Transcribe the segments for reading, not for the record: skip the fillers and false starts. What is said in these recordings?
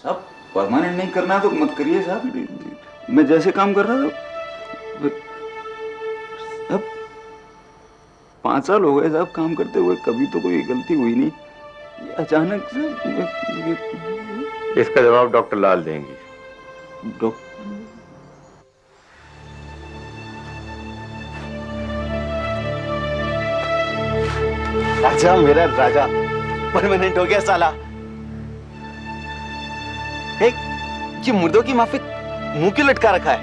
साहब परमानेंट नहीं करना तो मत करिए साहब। मैं जैसे काम कर रहा था अब 5 साल हो गए साहब काम करते हुए, कभी तो कोई गलती हुई नहीं। ये अचानक से इसका जवाब डॉक्टर लाल देंगी। डॉक्टर राजा, मेरा राजा परमानेंट हो गया साला। ये मुर्दों की माफिक मुंह क्यों लटका रखा है?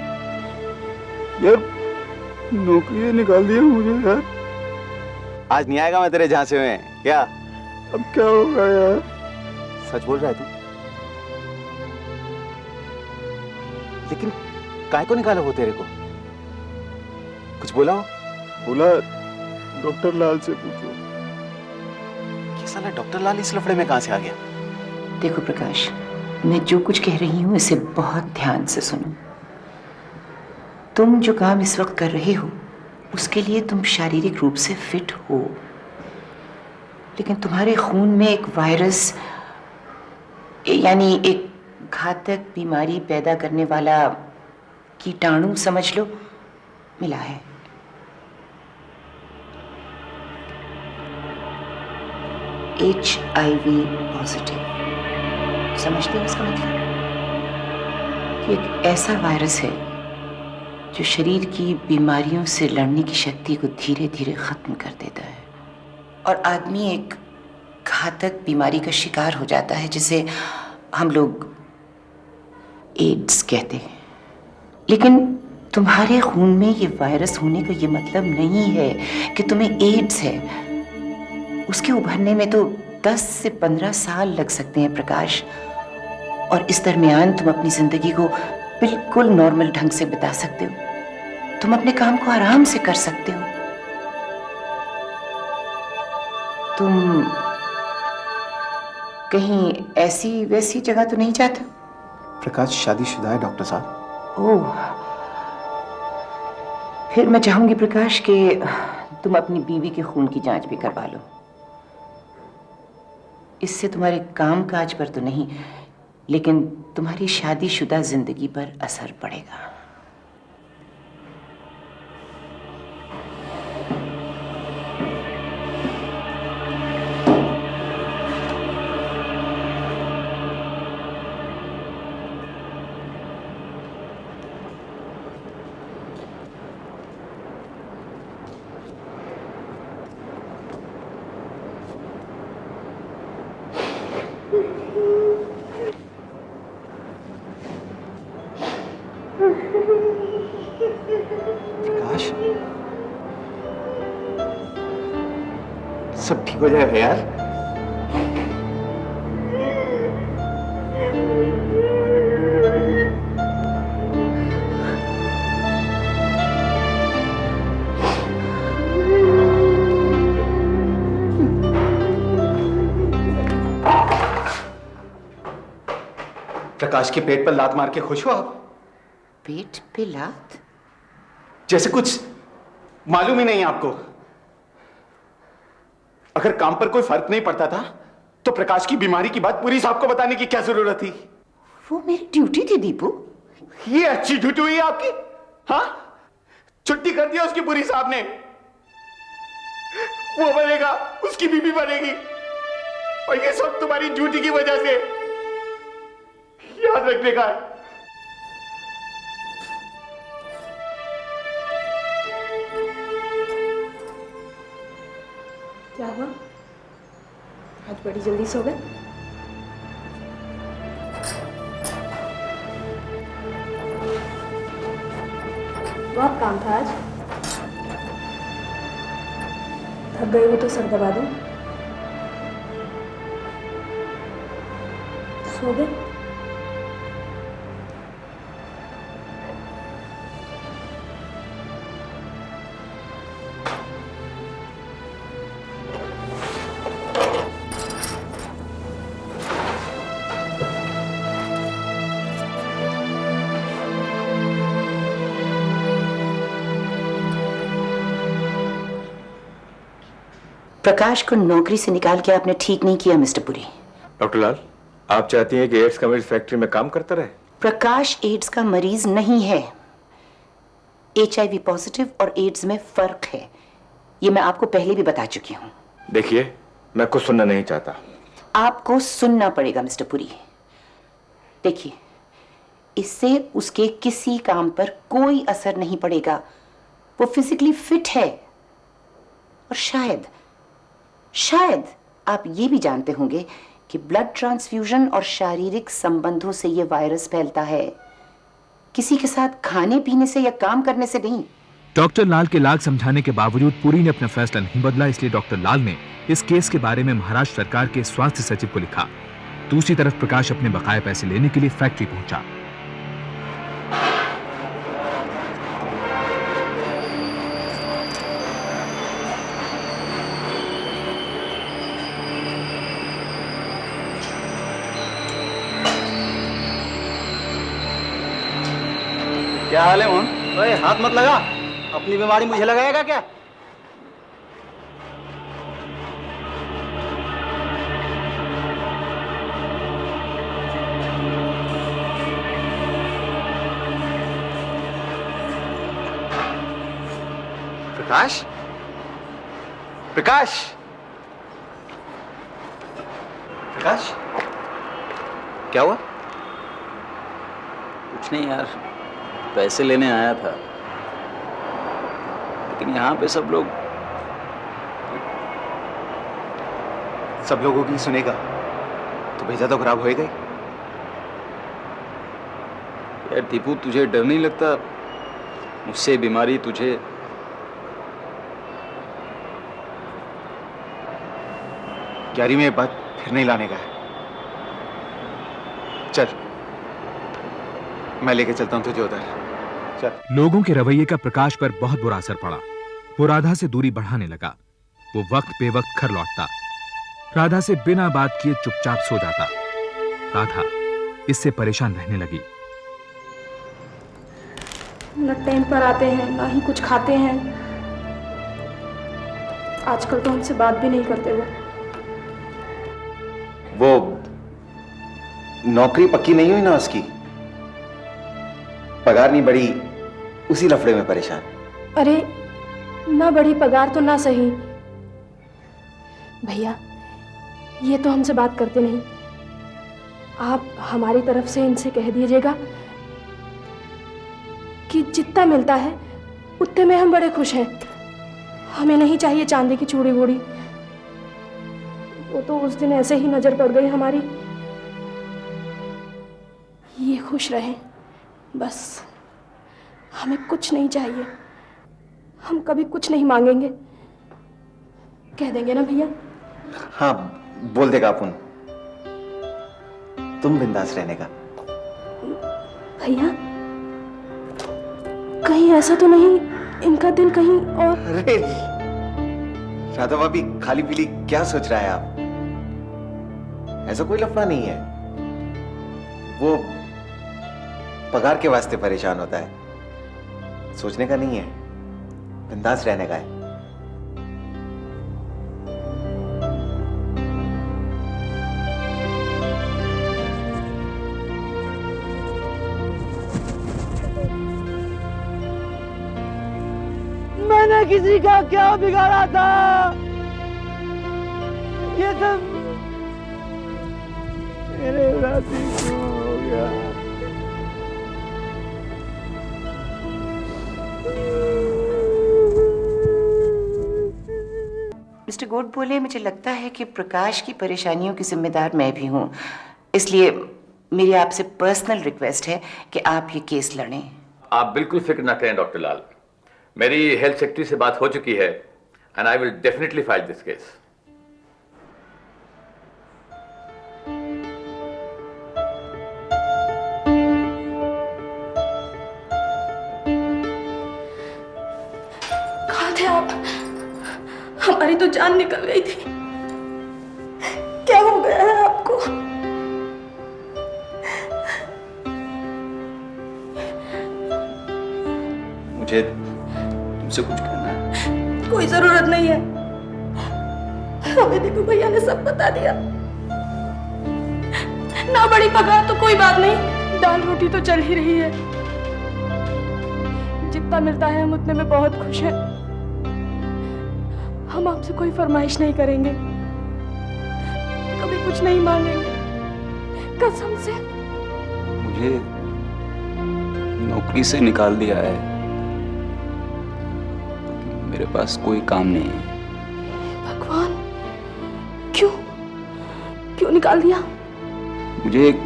यार नौकरी से निकाल दिया मुझे यार। आज नहीं आएगा मैं तेरे झांसे में क्या? अब क्या होगा यार? सच बोल रहा है तू? लेकिन काय को निकाला वो तेरे को? कुछ बोला हो? बोला डॉक्टर लाल से पूछो। ये साला डॉक्टर लाल इस लफड़े में कहां से आ गया? देखो प्रकाश, मैं जो कुछ कह रही हूं इसे बहुत ध्यान से सुनो। तुम जो काम इस वक्त कर रहे हो उसके लिए तुम शारीरिक रूप से फिट हो, लेकिन तुम्हारे खून में एक वायरस यानी एक घातक बीमारी पैदा करने वाला कीटाणु समझ लो मिला है। HIV positive. समझते हो इसका मतलब? कि एक ऐसा वायरस है जो शरीर की बीमारियों से लड़ने की शक्ति को धीरे धीरे खत्म कर देता है और आदमी एक घातक बीमारी का शिकार हो जाता है जिसे हम लोग एड्स कहते हैं। लेकिन तुम्हारे खून में ये वायरस होने का ये मतलब नहीं है कि तुम्हें एड्स है। उसके उभरने में तो 10 से 15 साल लग सकते हैं प्रकाश, और इस दरमियान तुम अपनी जिंदगी को बिल्कुल नॉर्मल ढंग से बिता सकते हो। तुम अपने काम को आराम से कर सकते हो। तुम कहीं ऐसी वैसी जगह तो नहीं जाते? प्रकाश शादीशुदा है डॉक्टर साहब। ओह, फिर मैं चाहूंगी प्रकाश कि तुम अपनी बीवी के खून की जांच भी करवा लो। इससे तुम्हारे काम काज पर तो नहीं, लेकिन तुम्हारी शादीशुदा जिंदगी पर असर पड़ेगा। प्रकाश, सब ठीक हो जाएगा यार। प्रकाश के पेट पर लात मार के खुश हो आप? पेट पे लात? जैसे कुछ मालूम ही नहीं आपको। अगर काम पर कोई फर्क नहीं पड़ता था तो प्रकाश की बीमारी की बात पूरी साहब को बताने की क्या जरूरत थी? वो मेरी ड्यूटी थी दीपू। ये अच्छी ड्यूटी हुई आपकी? हाँ, छुट्टी कर दिया उसकी पूरी साहब ने। वो बनेगा, उसकी बीबी बनेगी, और ये सब तुम्हारी ड्यूटी की वजह से। याद रखने का है। क्या हुआ? आज बड़ी जल्दी सो गए? बहुत काम था आज। थक गए हो तो सर दबा दूं? सो गए? प्रकाश को नौकरी से निकाल के आपने ठीक नहीं किया मिस्टर पुरी। डॉक्टर लाल, आप चाहती हैं कि एड्स का मरीज फैक्ट्री में काम करता रहे? प्रकाश एड्स का मरीज नहीं है। HIV पॉजिटिव और एड्स में फर्क है, ये मैं आपको पहले भी बता चुकी हूं। देखिए, मैं कुछ सुनना नहीं चाहता। आपको सुनना पड़ेगा मिस्टर पुरी। देखिए, इससे उसके किसी काम पर कोई असर नहीं पड़ेगा। वो फिजिकली फिट है। और शायद आप ये भी जानते होंगे कि ब्लड ट्रांसफ्यूजन और शारीरिक संबंधों से ये वायरस फैलता है, किसी के साथ खाने पीने से या काम करने से नहीं। डॉक्टर लाल के लाख समझाने के बावजूद पुरी ने अपना फैसला नहीं बदला। इसलिए डॉक्टर लाल ने इस केस के बारे में महाराष्ट्र सरकार के स्वास्थ्य सचिव को लिखा। दूसरी तरफ प्रकाश अपने बकाया पैसे लेने के लिए फैक्ट्री पहुंचा। क्या हाल है मोहन? ओए, हाथ मत लगा। अपनी बीमारी मुझे लगाएगा क्या? प्रकाश, प्रकाश, प्रकाश, क्या हुआ? कुछ नहीं यार, पैसे लेने आया था, लेकिन यहाँ पे सब लोगों की सुनेगा तो भेजा तो खराब होएगा ही। यार दीपू, तुझे डर नहीं लगता मुझसे बीमारी तुझे? ग्यारह में बात फिर नहीं लाने का है। चल, मैं लेके चलता हूं तुझे उधर। चल। लोगों के रवैये का प्रकाश पर बहुत बुरा असर पड़ा। वो राधा से दूरी बढ़ाने लगा। वो वक्त बेवक्त घर लौटता, राधा से बिना बात किए चुपचाप सो जाता। राधा इससे परेशान रहने लगी। न टाइम पर आते हैं, ना ही कुछ खाते हैं। आजकल तो हमसे बात भी नहीं करते वो नौकरी पक्की नहीं हुई ना उसकी, पगार नहीं बढ़ी, उसी लफड़े में परेशान। अरे, ना बड़ी पगार तो ना सही, भैया ये तो हमसे बात करते नहीं। आप हमारी तरफ से इनसे कह दीजिएगा कि जितना मिलता है उतने में हम बड़े खुश हैं। हमें नहीं चाहिए चांदी की चूड़ी वूड़ी। वो तो उस दिन ऐसे ही नजर पड़ गई हमारी। ये खुश रहें बस, हमें कुछ नहीं चाहिए। हम कभी कुछ नहीं मांगेंगे, कह देंगे ना भैया? हाँ, बोल देगा अपुन, तुम बिंदास रहने का। भैया कहीं ऐसा तो नहीं इनका दिल कहीं और? अरे राधा भाभी, खाली पीली क्या सोच रहा है आप? ऐसा कोई लफड़ा नहीं है। वो पगार के वास्ते परेशान होता है, सोचने का नहीं है, बिंदास रहने का है। मैंने किसी का क्या बिगाड़ा था? ये सब मेरे साथी क्यों हो गया? मिस्टर गोड बोले, मुझे लगता है कि प्रकाश की परेशानियों की जिम्मेदार मैं भी हूँ, इसलिए मेरी आपसे पर्सनल रिक्वेस्ट है कि आप ये केस लड़ें। आप बिल्कुल फिक्र ना करें डॉक्टर लाल, मेरी हेल्थ सेक्रेटरी से बात हो चुकी है and I will definitely file this case. कहाँ थे आप? हमारी तो जान निकल गई थी। क्या हो गया है आपको? मुझे तुमसे कुछ कहना है। कोई जरूरत नहीं है, हमें दीपू भैया ने सब बता दिया। ना बड़ी पगार तो कोई बात नहीं, दाल रोटी तो चल ही रही है। जितना मिलता है हम उतने में बहुत खुश हैं। हम आपसे कोई फरमाइश नहीं करेंगे, कभी कुछ नहीं मांगेंगे, कसम से। मुझे नौकरी से निकाल दिया है, मेरे पास कोई काम नहीं है। भगवान, क्यों क्यों निकाल दिया? मुझे एक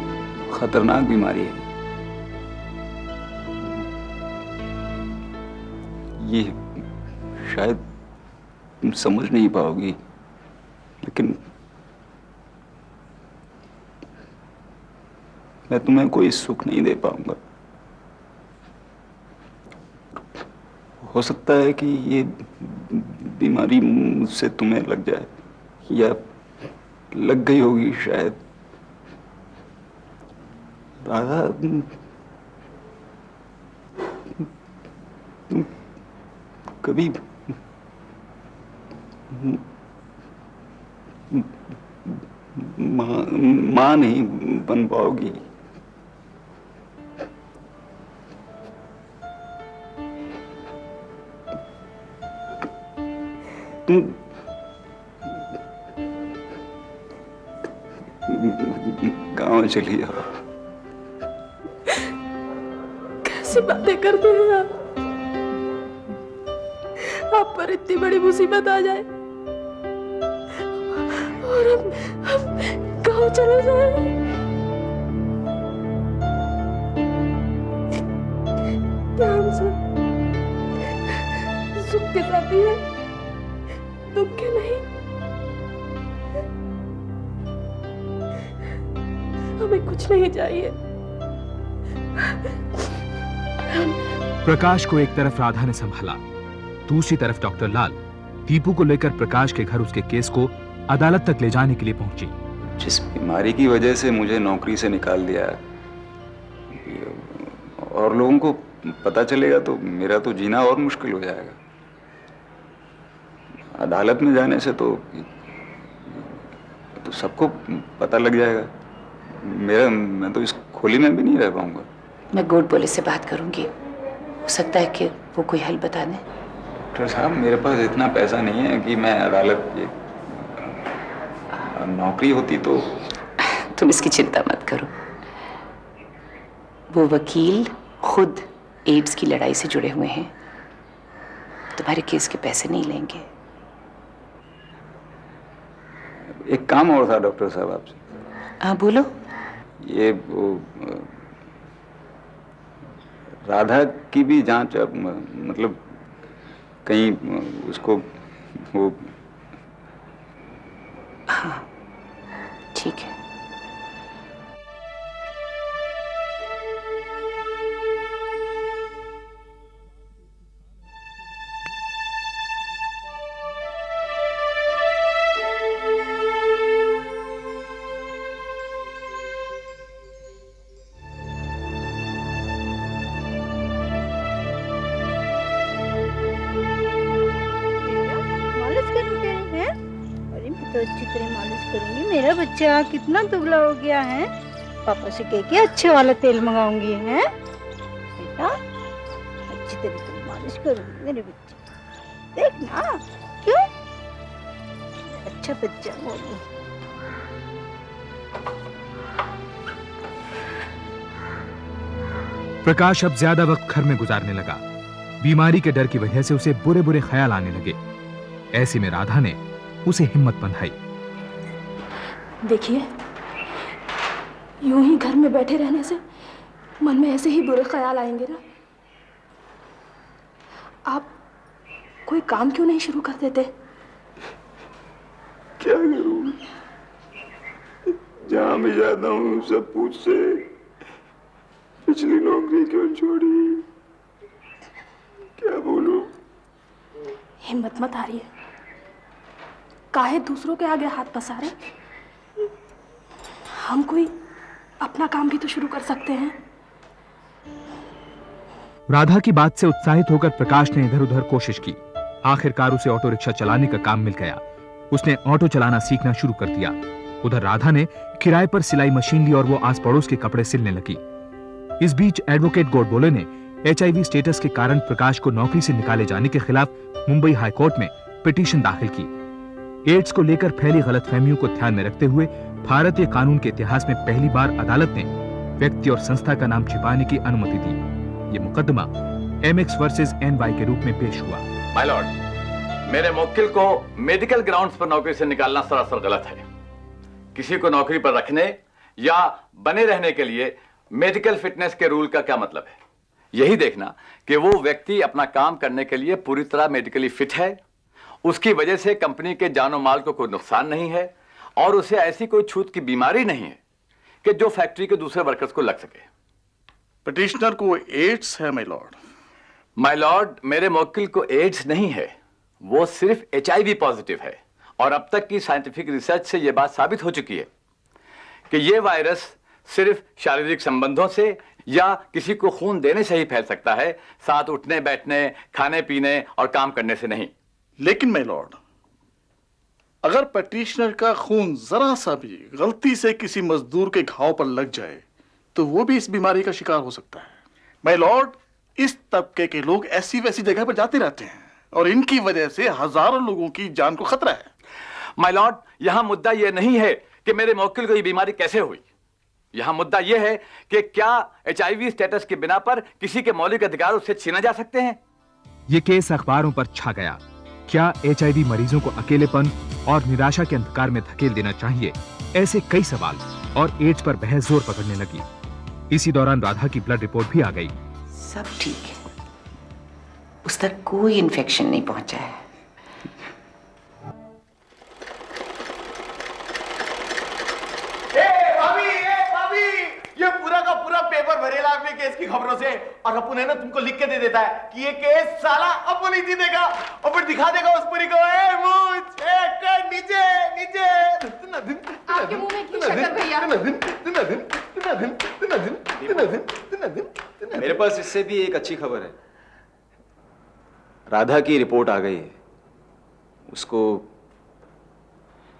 खतरनाक बीमारी है, ये शायद तुम समझ नहीं पाओगी, लेकिन मैं तुम्हें कोई सुख नहीं दे पाऊंगा। हो सकता है कि ये बीमारी मुझसे तुम्हें लग जाए, या लग गई होगी शायद। राधा, तुम कभी माँ नहीं बन पाओगी। तुम गाँव चली जाओ। कैसी बातें करते हैं आप पर इतनी बड़ी मुसीबत आ जाए और हम गाँव चले जाए। क्या हम सब सुख के साथी हैं, दुख के नहीं? हमें कुछ नहीं चाहिए। प्रकाश को एक तरफ राधा ने संभाला, दूसरी तरफ डॉक्टर लाल दीपू को लेकर प्रकाश के घर उसके केस को अदालत तक ले जाने के लिए पहुंची। जिस बीमारी की वजह से मुझे नौकरी से निकाल दिया और लोगों को पता चलेगा तो मेरा तो जीना और मुश्किल हो जाएगा। अदालत में जाने से तो सबको पता लग जाएगा। मैं तो इस खोली में भी नहीं रह पाऊंगा। मैं गोड पुलिस से बात करूंगी, हो सकता है कि वो कोई हल बता दें। डॉक्टर साहब, मेरे पास इतना पैसा नहीं है कि मैं अदालत नौकरी होती तो। तुम इसकी चिंता मत करो, वो वकील खुद एड्स की लड़ाई से जुड़े हुए हैं, तुम्हारे केस के पैसे नहीं लेंगे। एक काम और था डॉक्टर साहब आपसे। हाँ बोलो। ये राधा की भी जांच, मतलब कहीं उसको वो। हाँ ठीक है। अच्छी तरह मालिश करूंगी। मेरा बच्चा कितना दुबला हो गया है, पापा से कह के अच्छे वाला तेल मंगाऊंगी। है बेटा, अच्छी तरह से मालिश करूंगी मेरे बच्चे, देखना। क्यों? अच्छा बच्चा बोलो। प्रकाश अब ज्यादा वक्त घर में गुजारने लगा। बीमारी के डर की वजह से उसे बुरे बुरे ख्याल आने लगे। ऐसे में राधा ने उसे हिम्मत बंधाई। देखिए, यूं ही घर में बैठे रहने से मन में ऐसे ही बुरे ख्याल आएंगे ना। आप कोई काम क्यों नहीं शुरू कर देते? क्या करूं? जहां मैं जाता हूं सब पूछते पिछली नौकरी क्यों छोड़ी। क्या बोलूं? हिम्मत मत हारिए, काहे दूसरों के आगे हाथ पसारे। हम कोई अपना काम भी तो शुरू कर सकते हैं। राधा की बात से उत्साहित होकर प्रकाश ने इधर उधर कोशिश की। आखिरकार उसे ऑटो रिक्शा चलाने का काम मिल गया। उसने ऑटो चलाना सीखना शुरू कर दिया। उधर राधा ने किराए पर सिलाई मशीन ली और वो आस पड़ोस के कपड़े सिलने लगी। इस बीच एडवोकेट गोडबोले ने HIV स्टेटस के कारण प्रकाश को नौकरी से निकाले जाने के खिलाफ मुंबई हाईकोर्ट में पिटीशन दाखिल की। एड्स को लेकर फैली गलतफहमियों को ध्यान में रखते हुए भारतीय कानून के इतिहास में पहली बार अदालत ने व्यक्ति और संस्था का नाम छिपाने की अनुमति दी। ये मुकदमा MX वर्सेस NY के रूप में पेश हुआ। माय लॉर्ड, मेरे मुवक्किल को मेडिकल ग्राउंड्स पर नौकरी से निकालना सरासर गलत है। किसी को नौकरी पर रखने या बने रहने के लिए मेडिकल फिटनेस के रूल का क्या मतलब है? यही देखना कि वो व्यक्ति अपना काम करने के लिए पूरी तरह मेडिकली फिट है, उसकी वजह से कंपनी के जानो माल को कोई नुकसान नहीं है और उसे ऐसी कोई छूत की बीमारी नहीं है कि जो फैक्ट्री के दूसरे वर्कर्स को लग सके। पिटिशनर को एड्स है माय लॉर्ड। माय लॉर्ड, मेरे मुवक्किल को एड्स नहीं है, वो सिर्फ HIV पॉजिटिव है और अब तक की साइंटिफिक रिसर्च से यह बात साबित हो चुकी है कि यह वायरस सिर्फ शारीरिक संबंधों से या किसी को खून देने से ही फैल सकता है, साथ उठने बैठने, खाने पीने और काम करने से नहीं। लेकिन माय लॉर्ड, अगर पिटिशनर का खून जरा सा भी गलती से किसी मजदूर के घाव पर लग जाए तो वो भी इस बीमारी का शिकार हो सकता है। माय लॉर्ड, इस तबके के लोग ऐसी वैसी जगह पर जाते रहते हैं और इनकी वजह से हजारों लोगों की जान को खतरा है। माय लॉर्ड, यहां मुद्दा यह नहीं है कि मेरे मुवक्किल को यह बीमारी कैसे हुई, यहां मुद्दा यह है कि क्या HIV स्टेटस के बिना पर किसी के मौलिक अधिकार उससे छीना जा सकते हैं। ये केस अखबारों पर छा गया। क्या HIV मरीजों को अकेलेपन और निराशा के अंधकार में धकेल देना चाहिए? ऐसे कई सवाल और एड्स पर बहस जोर पकड़ने लगी। इसी दौरान राधा की ब्लड रिपोर्ट भी आ गई। सब ठीक है, उस तक कोई इन्फेक्शन नहीं पहुंचा है। ये पूरा का पूरा पेपर भरेला अपने केस की खबरों से और अपुन है ना तुमको लिख के दे देता है कि ये केस साला अपुन ही जीतेगा और फिर दिखा देगा उस पूरी को नीचे नीचे। आपके मुंह में क्यों शक्कर भैया? मेरे पास इससे भी एक अच्छी खबर है। राधा की रिपोर्ट आ गई है, उसको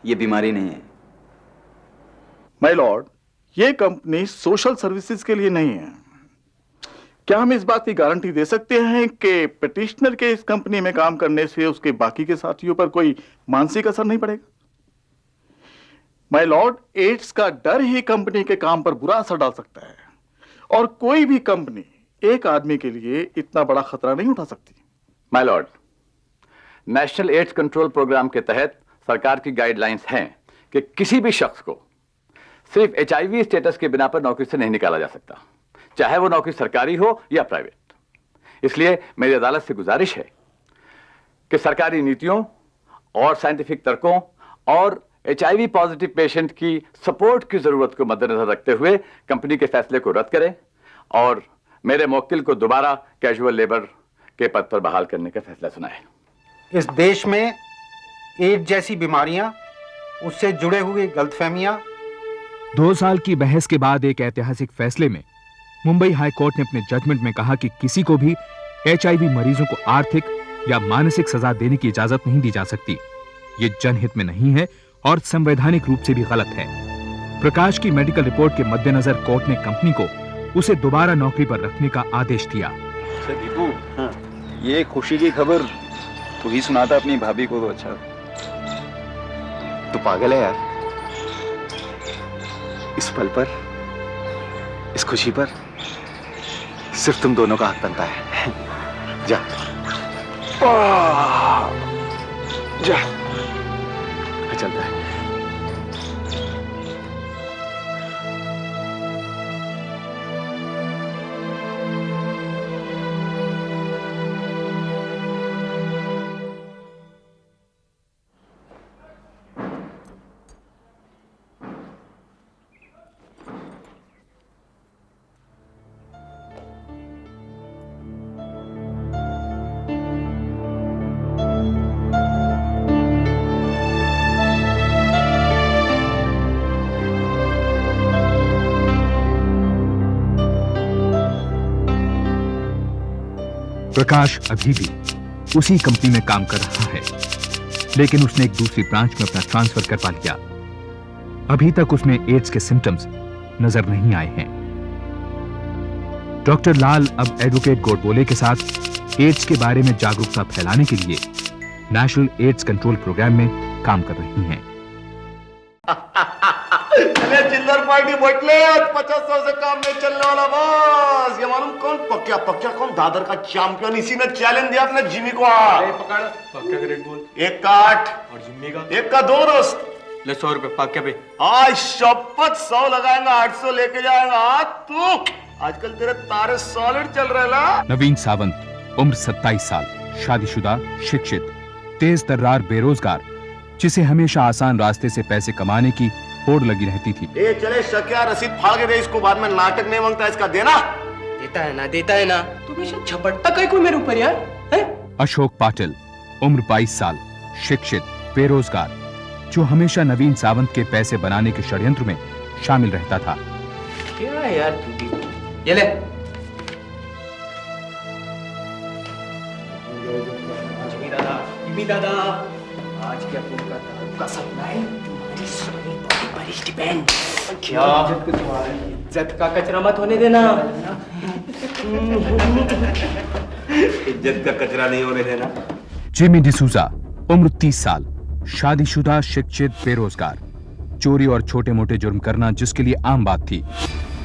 ये बीमारी नहीं है। माय लॉर्ड, ये कंपनी सोशल सर्विसेज के लिए नहीं है। क्या हम इस बात की गारंटी दे सकते हैं कि पिटिशनर के इस कंपनी में काम करने से उसके बाकी के साथियों पर कोई मानसिक असर नहीं पड़ेगा? माय लॉर्ड, एड्स का डर ही कंपनी के काम पर बुरा असर डाल सकता है और कोई भी कंपनी एक आदमी के लिए इतना बड़ा खतरा नहीं उठा सकती। My lord, national AIDS control programme के तहत सरकार की गाइडलाइंस हैं कि किसी भी शख्स को सिर्फ HIV स्टेटस के बिना पर नौकरी से नहीं निकाला जा सकता, चाहे वो नौकरी सरकारी हो या प्राइवेट। इसलिए मेरी अदालत से गुजारिश है कि सरकारी नीतियों और साइंटिफिक तर्कों और HIV पॉजिटिव पेशेंट की सपोर्ट की जरूरत को मद्देनजर रखते हुए कंपनी के फैसले को रद्द करें और मेरे मुवक्किल को दोबारा कैजुअल लेबर के पद पर बहाल करने का फैसला सुनाए। इस देश में एड्स जैसी बीमारियां, उससे जुड़े हुए गलतफहमियां। 2 साल की बहस के बाद एक ऐतिहासिक फैसले में मुंबई हाई कोर्ट ने अपने जजमेंट में कहा कि किसी को भी HIV मरीजों को आर्थिक या मानसिक सजा देने की इजाजत नहीं दी जा सकती। ये जनहित में नहीं है और संवैधानिक रूप से भी गलत है। प्रकाश की मेडिकल रिपोर्ट के मद्देनजर कोर्ट ने कंपनी को उसे दोबारा नौकरी पर रखने का आदेश दिया। अच्छा दीपू, ये खुशी की खबर तू ही सुनाता अपनी भाभी को तो अच्छा। तू पागल है यार, इस पल पर, इस खुशी पर सिर्फ तुम दोनों का हक बनता है। जा जा, चलता है। प्रकाश अभी भी उसी कंपनी में काम कर रहा है, लेकिन उसने एक दूसरी ब्रांच में अपना ट्रांसफर करवा लिया। अभी तक उसमें एड्स के सिम्टम्स नजर नहीं आए हैं। डॉक्टर लाल अब एडवोकेट गोडबोले के साथ एड्स के बारे में जागरूकता फैलाने के लिए नेशनल एड्स कंट्रोल प्रोग्राम में काम कर रही हैं। चले चिल्लर पार्टी बैठले 50 से काम नहीं चलने वाला बॉस। ये मालूम कौन पक्या पक्या कौन दादर का चैंपियन, इसी ने चैलेंज दिया अपने जिम्मी को। पकड़ पक्का का रेट बोल। 1 का 8 और जिम्मी का 1 का 2 दोस्त। ले 100 रुपए पक्का पे। आज शपथ 100 लगाएगा 800 लेके जाएगा तू। आजकल तेरे तारे सॉलिड चल रहे ला। नवीन सावंत उम्र 27 साल, शादीशुदा, शिक्षित, तेज तर्रार बेरोजगार, जिसे हमेशा आसान रास्ते से पैसे कमाने की होड़ लगी रहती थी। ए चले शकिया रसीद फाड़ के दे इसको, बाद में नाटक नहीं मांगता इसका देना। देता है ना। तू हमेशा झपटता कहीं कोई मेरे ऊपर यार है? अशोक पाटिल उम्र 22 साल, शिक्षित, बेरोजगार, जो हमेशा नवीन सावंत के पैसे बनाने के षड्यंत्र में शामिल रहता था। क्या है यार तू भी? ये ले। जिम्मी दादा आज क्या तुमका सपना है? तुम्हारी सोनी बॉडी पर ही डिपेंड। क्या इज्जत का कचरा मत होने देना। इज्जत का कचरा नहीं होने देना। जिमी डिसूजा उम्र 30 साल, शादीशुदा, शिक्षित, बेरोजगार, चोरी और छोटे मोटे जुर्म करना जिसके लिए आम बात थी।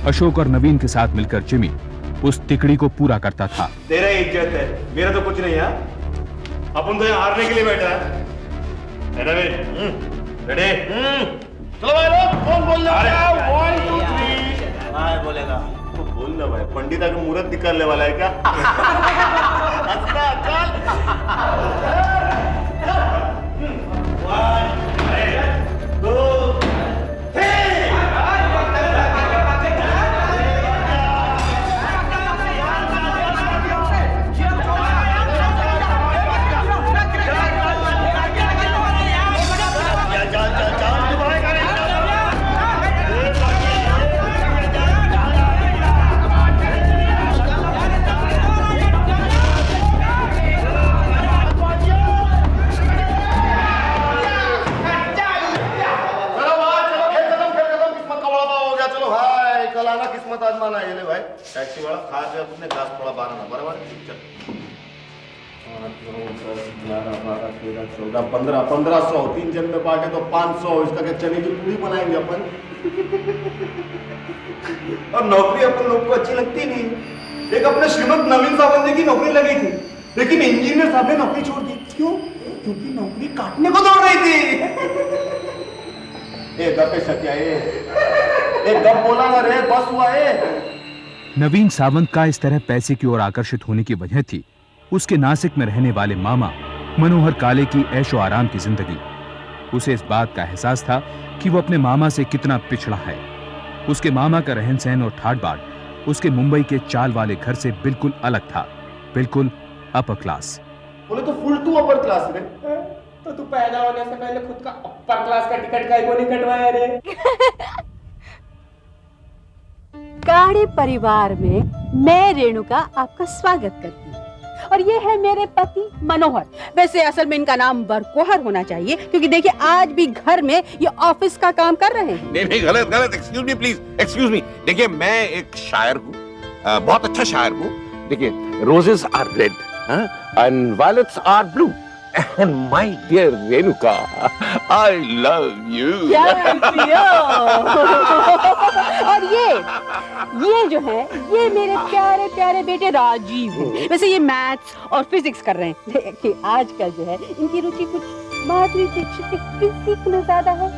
अशोक और नवीन के साथ मिलकर जिमी उस तिकड़ी को पूरा करता था। तेरा इज्जत है, मेरा तो कुछ नहीं है। अपन तो यहाँ हारने के लिए बैठा है नवीन। रेडी? चलो भाई लोग, कौन बोलने वाला है? 1 2 3 हाय बोलेगा तो बोलना भाई। पंडिता का मुहूर्त निकालने वाला है क्या? अच्छा चल। 1 2 किस्मत आजमाना है। ले भाई टैक्सी वाला खा के अपने घास थोड़ा बांधना बराबर। चल 8 9 10 11 12 13 14 15 1500 3 जन में बांटे तो 500। इसका क्या चने की पूरी बनाएंगे अपन। और नौकरी अपन लोग को अच्छी लगती नहीं। एक अपने श्रीमंत नवीन सावंत जी की नौकरी लगी थी, लेकिन इंजीनियर साहब ने नौकरी छोड़ दी। क्यों? क्योंकि नौकरी काटने को दौड़ रही थी। ए गप्पे शकिया एक गप बोला ना रे, बस हुआ है। नवीन सावंत का इस तरह पैसे की ओर आकर्षित होने की वजह थी उसके नासिक में रहने वाले मामा मनोहर काले की ऐशो आराम की जिंदगी। उसे इस बात का एहसास था कि वो अपने मामा से कितना पिछड़ा है। उसके मामा का रहन सहन और ठाट बाट उसके मुंबई के चाल वाले घर से बिल्कुल अलग था, बिल्कुल अपर क्लास। बोले तो फुल टू अपर क्लास रे। तो तू पैदा होने से पहले खुद का अपर क्लास का टिकट काहे को नहीं कटवाया रे? गाढ़े परिवार में मैं रेणुका आपका स्वागत करती हूँ और ये है मेरे पति मनोहर। वैसे असल में इनका नाम बरकोहर होना चाहिए क्योंकि देखिए आज भी घर में ये ऑफिस का काम कर रहे हैं। नहीं गलत गलत। Excuse me please, excuse me. देखिए मैं एक शायर हूँ, बहुत अच्छा शायर हूँ। देखिए roses are red and violets are blue and my dear Renuka, I love you. और ये जो है ये मेरे प्यारे प्यारे बेटे राजीव हैं। वैसे ये मैथ्स और फिजिक्स कर रहे हैं। देखिए आजकल जो है इनकी रुचि कुछ माधुरी दीक्षित की फिजिक्स में ज्यादा है।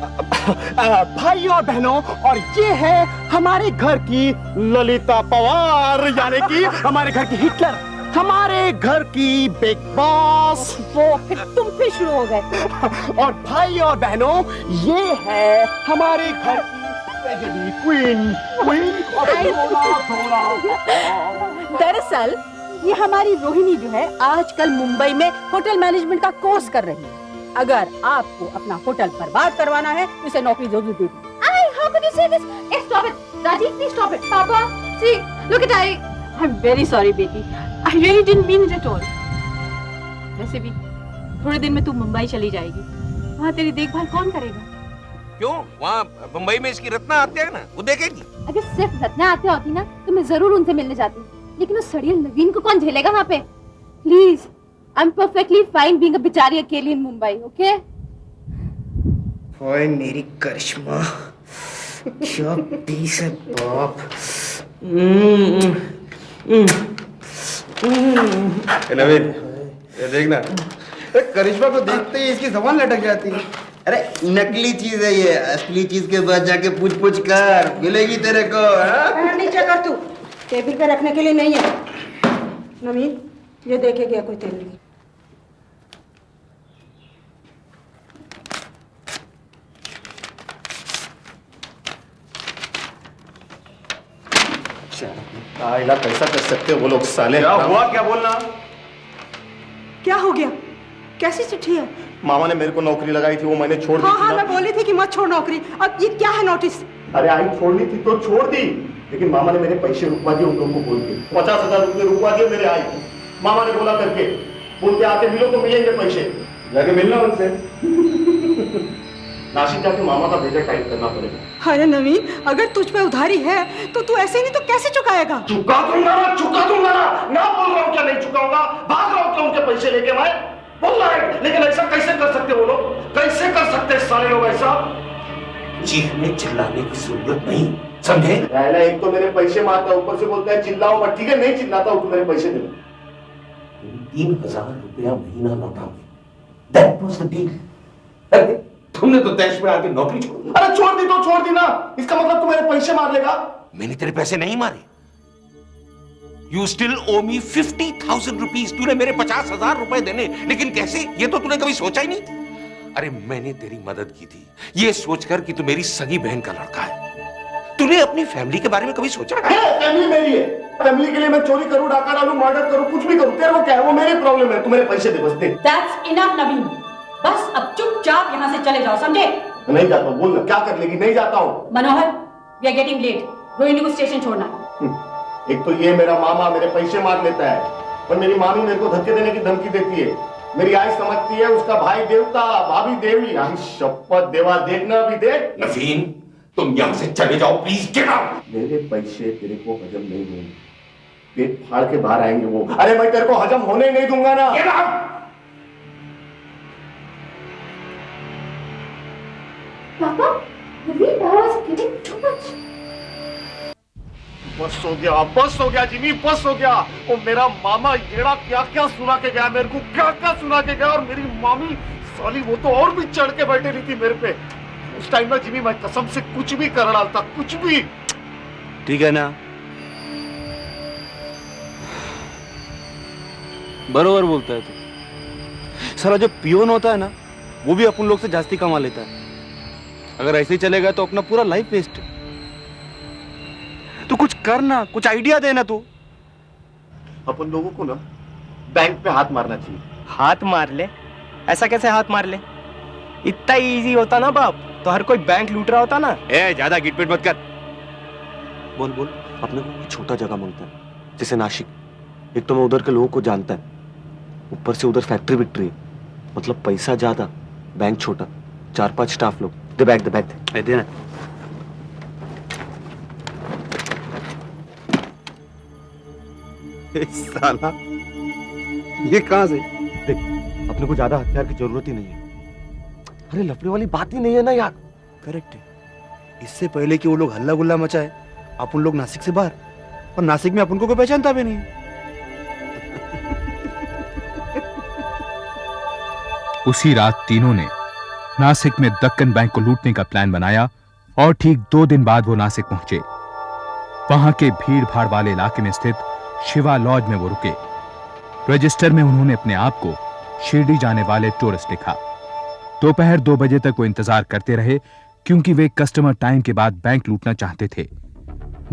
भाई और बहनों, और ये है हमारे घर की ललिता पवार, यानी कि हमारे घर की हिटलर, हमारे घर की बिग बॉस। वो तुम फिर शुरू हो गए। और भाई और बहनों, ये है हमारे घर की क्वीन दरअसल ये हमारी रोहिणी जो है आजकल मुंबई में होटल मैनेजमेंट का कोर्स कर रही है। अगर आपको अपना होटल बर्बाद करवाना है तो इसे नौकरी जरूर दे दी। How could you say this? Hey, stop it. Rajiv, please stop it. Papa, see, look at I'm very sorry बेटी। I really didn't mean it at all. वैसे भी थोड़े दिन में तू मुंबई चली जाएगी, वहाँ तेरी देखभाल कौन करेगा? क्यों? वहाँ मुंबई में इसकी रत्ना आते हैं ना, वो देखेगी। अगर सिर्फ रत्ना आते होती ना तो मैं जरूर उनसे मिलने जाती, लेकिन उस सड़ियल नवीन को कौन झेलेगा वहाँ पे? Please, I am perfectly fine being a बेचारी अकेली इन मुंबई, ओके? ओए मेरी करिश्मा, क्या पीस है बाप। नवीन, ये देखना, करिश्मा को देखते ही इसकी जबान लटक जाती है। अरे नकली चीज है ये, असली चीज के बाद जाके पूछ पूछ कर, मिलेगी तेरे को। नीचे कर तू, टेबल पे रखने के लिए नहीं है। नवीन, ये देखे गया कोई तेल नहीं। आइला कैसा कर सकते वो लोग साले। क्या हुआ, क्या बोलना? क्या हो गया? कैसी चिट्ठी है? मामा ने मेरे को नौकरी लगाई थी, वो मैंने छोड़ दी। हाँ, मैं बोली थी कि मत छोड़ नौकरी। अब ये क्या है नोटिस? अरे आई छोड़नी थी तो छोड़ दी, लेकिन मामा ने मेरे पैसे रुकवा दिए उन लोगों को बोल के। 50,000 रुपये रुकवा दिए मेरे आई। मामा ने बोला करके, बोलते आके मिलो तो मिलेंगे पैसे, जाके मिलना उनसे। नासिक जाके मामा का भेजा टाइप करना पड़ेगा। अरे नवीन, अगर तुझ पे उधारी है तो तू ऐसे ही नहीं तो कैसे चुकाएगा? चुका दूंगा ना बोल रहा हूँ क्या नहीं चुकाऊंगा, भाग रहा हूँ क्या उनके पैसे लेके मैं, बोल रहा है। लेकिन ऐसा कैसे कर सकते वो लोग, कैसे कर सकते सारे लोग ऐसा? जी हमें चिल्लाने की जरूरत नहीं, समझे? पहले एक तो मेरे पैसे मारता, ऊपर से बोलता है चिल्लाओ मत। ठीक है, नहीं चिल्लाता हूँ, मेरे पैसे दे। 3,000 रुपया महीना लौटाओगे, दैट वाज द डील। अरे तुमने तो तैश में आके नौकरी छोड़। अरे छोड़ दी तो छोड़ दी ना, इसका मतलब तू मेरे पैसे मार लेगा? मैंने तेरे पैसे नहीं मारे। You still owe me 50,000 rupees. तूने मेरे 50,000 रुपए देने, लेकिन कैसे, ये तो तूने कभी सोचा ही नहीं। अरे मैंने तेरी मदद की थी ये सोचकर कि तू मेरी सगी बहन का लड़का है। तूने अपनी फैमिली के बारे में कभी सोचा? फैमिली मेरी है, फैमिली के लिए मैं चोरी करूं, डाका डालूं, मर्डर करूं, कुछ भी करूं, तेरे को क्या है, वो मेरी प्रॉब्लम है। तू मेरे पैसे दे बस, दे। That's enough, नवीन। बस अब चुपचाप यहाँ से चले जाओ, समझे? नहीं जाता हूँ, बोल ना क्या कर लेगी? नहीं जाता हूँ। मनोहर, we are getting late. Rohini को स्टेशन छोड़ना। एक तो ये मेरा मामा मेरे पैसे मार लेता है, और मेरी मामी मेरे को धक्के देने की धमकी देती है। मेरी आई समझती है उसका भाई देवता, भाभी देवी। आई शपथ देवा, देखना भी देख। नवीन, तुम यहाँ से चले जाओ प्लीज, गेट आउट। मेरे पैसे तेरे को हजम नहीं होंगे, पेट फाड़ के बाहर आएंगे वो। अरे मैं तेरे को हजम होने नहीं दूंगा ना। Get out. पापा, नवीन, that was getting too much. बस हो गया जिमी, बस हो गया। वो मेरा मामा येड़ा क्या क्या सुना के गया मेरे को, क्या क्या सुना के गया। और मेरी मामी साली वो तो और भी चढ़ के बैठे रही थी मेरे पे। उस टाइम में जिमी मैं कसम से कुछ भी कर डालता, कुछ भी। ठीक है ना, बरोबर बोलता है तू। साला जो पियोन होता है ना, वो भी अपन लोग से जास्ती कमा लेता है। अगर ऐसे ही चलेगा तो अपना पूरा लाइफ वेस्ट है। तू कुछ करना, कुछ आइडिया देना तू। अपन लोगों को ना बैंक पे हाथ मारना चाहिए। हाथ मार ले? ऐसा कैसे हाथ मार ले? इतना इजी होता ना बाप, तो हर कोई बैंक लूट रहा होता ना। ए, ज्यादा गिटपिट मत कर। बोल बोल, अपने को कोई छोटा जगह मांगता है, जैसे नासिक। एक तो मैं उधर के लोगों को जानता है, ऊपर से उधर फैक्ट्री विक्ट्री है, मतलब पैसा ज्यादा, बैंक छोटा, 4-5 स्टाफ लोग। दे बैग देना। साला ये कहां से? देख, अपने को ज्यादा हथियार की जरूरत ही नहीं है। अरे लफड़े वाली बात ही नहीं है ना यार। करेक्ट है। इससे पहले कि वो लोग हल्ला गुल्ला मचाए, अपन लोग नासिक से बाहर, और नासिक में अपन को कोई पहचानता भी नहीं। उसी रात तीनों ने नासिक में दक्कन बैंक को लूटने का प्लान बनाया और ठीक 2 दिन बाद वो नासिक पहुंचे। वहां के भीड़ भाड़ वाले इलाके में स्थित शिवा लॉज में वो रुके। रजिस्टर में उन्होंने अपने आप को शिरडी जाने वाले टूरिस्ट लिखा। दोपहर 2 बजे तक वो इंतजार करते रहे, क्योंकि वे कस्टमर टाइम के बाद बैंक लूटना चाहते थे।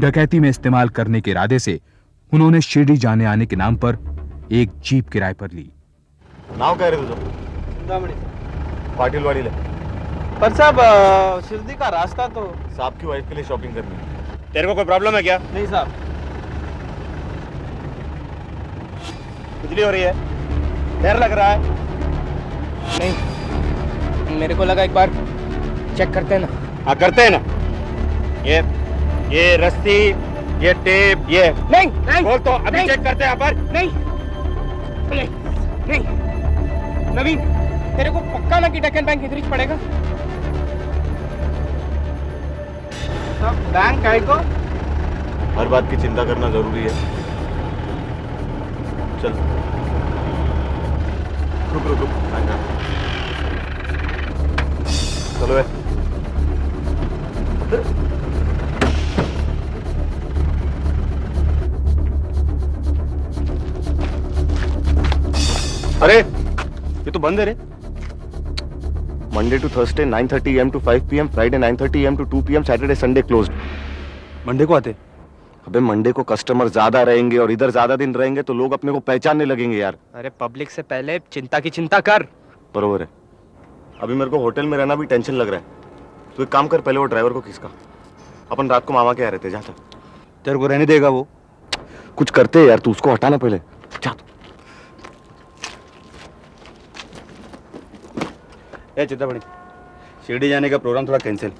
डकैती में इस्तेमाल करने के इरादे से उन्होंने शिरडी जाने आने के नाम पर एक जीप किराए पर ली। नाव काय रे तुझं? पाटिल वाडीला। पर साहब, शिरडी का रास्ता तो। साहब की वाइफ के लिए शॉपिंग करनी है। तेरे को कोई प्रॉब्लम है क्या? नहीं साहब। बिजली हो रही है, डर लग रहा है? नहीं, मेरे को लगा एक बार चेक करते हैं ना? हाँ करते हैं ना। ये रस्सी, ये टेप, ये नहीं बोल तो अभी नहीं, चेक करते हैं यहाँ पर। नहीं नहीं नवीन, तेरे को पक्का ना कि डेक्कन बैंक इधर ही पड़ेगा? बैंक है को हर बात की चिंता करना जरूरी है। चल रुक रुक रुक, चलो अरे ये तो बंद है रे। Monday to Thursday 9:30 AM to 5 PM, Friday 9:30 AM to 2 PM, Saturday Sunday closed. Monday को आते? अबे मंडे को कस्टमर ज्यादा रहेंगे और इधर ज्यादा दिन रहेंगे तो लोग अपने को पहचानने लगेंगे यार। अरे पब्लिक से पहले चिंता की चिंता कर। बरोबर है। अभी मेरे को होटल में रहना भी टेंशन लग रहा है। तो एक काम कर, पहले वो ड्राइवर को किसका, अपन रात को मामा के यहाँ रहते, जा। तेरे को रहने देगा वो? कुछ करते यार, तू उसको हटाना पहले, जा। ए चिंतामणि, शिरडी जाने का प्रोग्राम थोड़ा कैंसिल,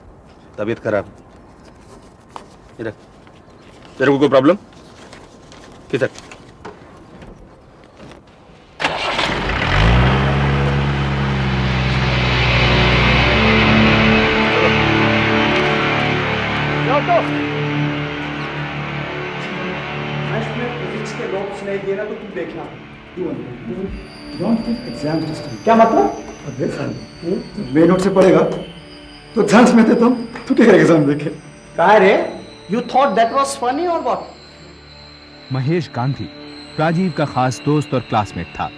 तबीयत खराब। इधर तेरे को कोई प्रॉब्लम? किधर? फिजिक्स के नोट्स नहीं दिए ना तो तू देखना। क्या मतलब? मेन नोट से पढ़ेगा तो एग्जाम्स में थे तुम, तू क्या एग्जाम देखे? कहा रे? You thought that was funny और व्हाट? महेश गांधी राजीव का खास दोस्त और क्लासमेट था।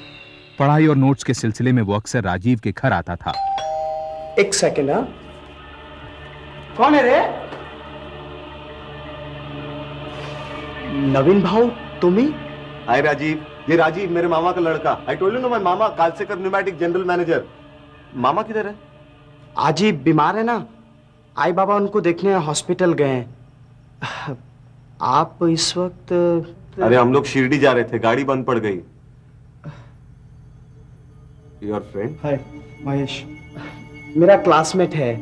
पढ़ाई और नोट्स के सिलसिले में वो अक्सर राजीव के घर आता था। एक सेकेंड। हाँ, कौन है रे? नवीन भाऊ तुम ही? हाय राजीव, ये राजीव मेरे मामा का लड़का। I told you no, my mama Kalsekar pneumatic general manager. मामा किधर है? आज ही बीमार है ना, आई बाबा उनको देखने हॉस्पिटल गए हैं। आप इस वक्त? अरे हम लोग शिरडी जा रहे थे, गाड़ी बंद पड़ गई। Your friend? हाय महेश, मेरा क्लासमेट है।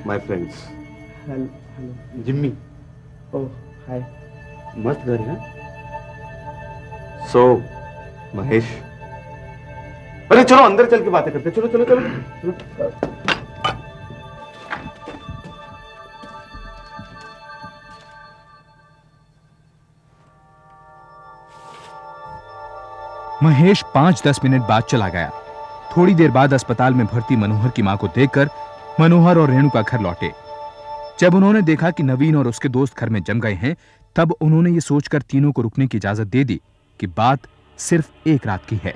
My friends. हेलो जिम्मी। ओह हाय। मस्त घर है। सो महेश, अरे चलो अंदर चल के बातें करते। चलो चलो चलो, चलो। महेश 5-10 मिनट बाद चला गया। थोड़ी देर बाद अस्पताल में भर्ती मनोहर की मां को देखकर मनोहर और रेणुका घर लौटे। जब उन्होंने देखा कि नवीन और उसके दोस्त घर में जम गए हैं, तब उन्होंने ये सोचकर तीनों को रुकने की इजाजत दे दी कि बात सिर्फ एक रात की है।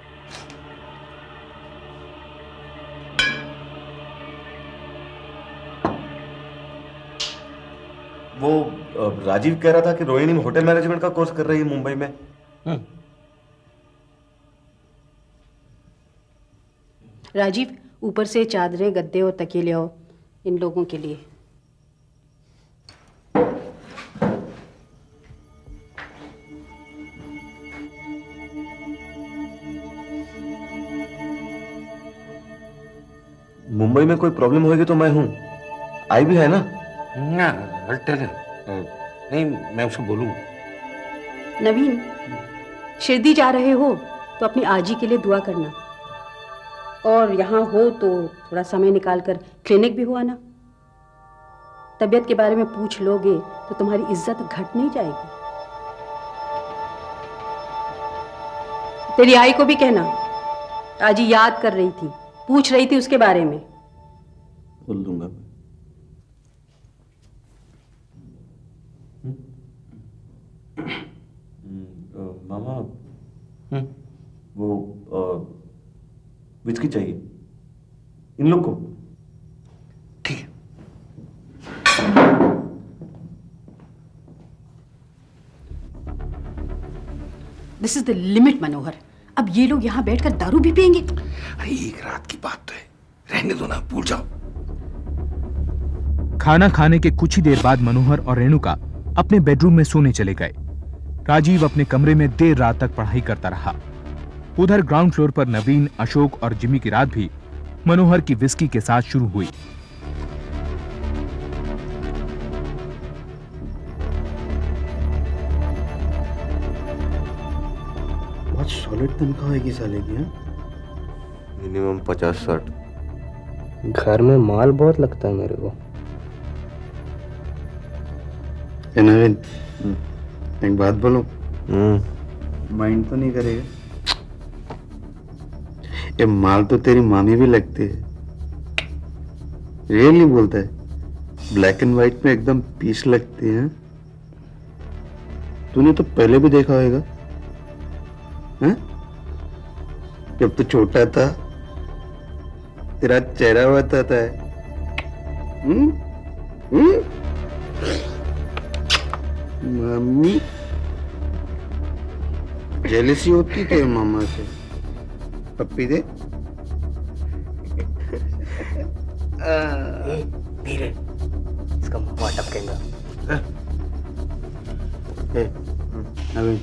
वो राजीव कह रहा था कि रोहिणी होटल मैनेजमेंट का कोर्स कर रही है मुंबई में। राजीव, ऊपर से चादरें, गद्दे और तकिए ले आओ इन लोगों के लिए। मुंबई में कोई प्रॉब्लम होगी तो मैं हूं, आई भी है ना? नहीं, मैं उसको बोलूंगा। नवीन, शिरडी जा रहे हो तो अपनी आजी के लिए दुआ करना, और यहाँ हो तो थोड़ा समय निकालकर क्लिनिक भी हो आना। तबीयत के बारे में पूछ लोगे तो तुम्हारी इज्जत घट नहीं जाएगी। तेरी आई को भी कहना, आजी याद कर रही थी, पूछ रही थी उसके बारे में। बोल दूंगा। मामा, वो विस्की चाहिए इन लोग को। ठीक है। दिस इज द लिमिट मनोहर। अब ये लोग यहाँ बैठकर दारू भी पियेंगे? अरे एक रात की बात तो है, रहने दो ना, भूल जाओ। खाना खाने के कुछ ही देर बाद मनोहर और रेणुका अपने बेडरूम में सोने चले गए। राजीव अपने कमरे में देर रात तक पढ़ाई करता रहा। उधर ग्राउंड फ्लोर पर नवीन, अशोक और जिमी की रात भी मनोहर की विस्की के साथ शुरू हुई। बहुत सॉलिड तनख्वाह होगी साले की। मिनिमम 50-60। घर में माल बहुत लगता है मेरे को। नवीन, एक बात बोलो, माइंड तो नहीं करेगा? ये माल तो तेरी मामी भी लगती है। रियली बोलता है, ब्लैक एंड व्हाइट में एकदम पीस लगती है। तूने तो पहले भी देखा होगा, हैं? जब तू छोटा था तेरा चेहरा बताता है। मम्मी जेलसी होती तेरे मामा से। पप्पी दे। धीरे, इसका मुंह टपकेगा। नवीन,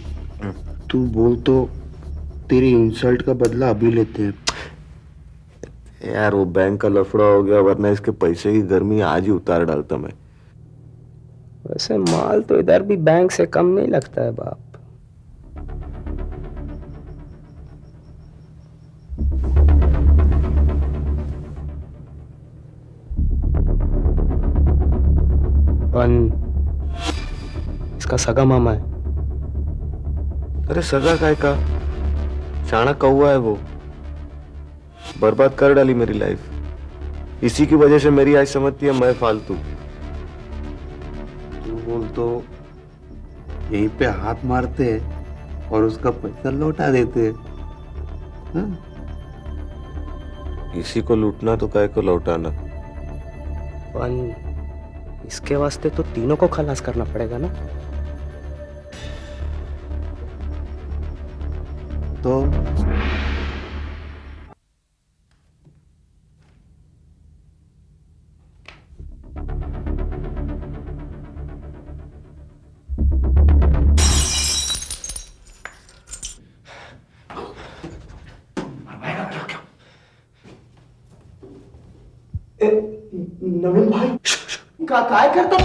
तू बोल तो तेरी इंसल्ट का बदला अभी लेते हैं। यार वो बैंक का लफड़ा हो गया, वरना इसके पैसे की गर्मी आज ही उतार डालता मैं। वैसे माल तो इधर भी बैंक से कम नहीं लगता है बाप। इसका सगा मामा है। अरे सगा काय का, शाना कौवा है वो। बर्बाद कर डाली मेरी लाइफ। इसी की वजह से मेरी आज समझती है मैं फालतू। तू बोल तो यहीं पे हाथ मारते हैं और उसका पैसा लौटा देते हैं। हाँ? इसी को लूटना तो काय को लौटाना। इसके वास्ते तो तीनों को खलास करना पड़ेगा ना। तो नवीन भाई काय करतो?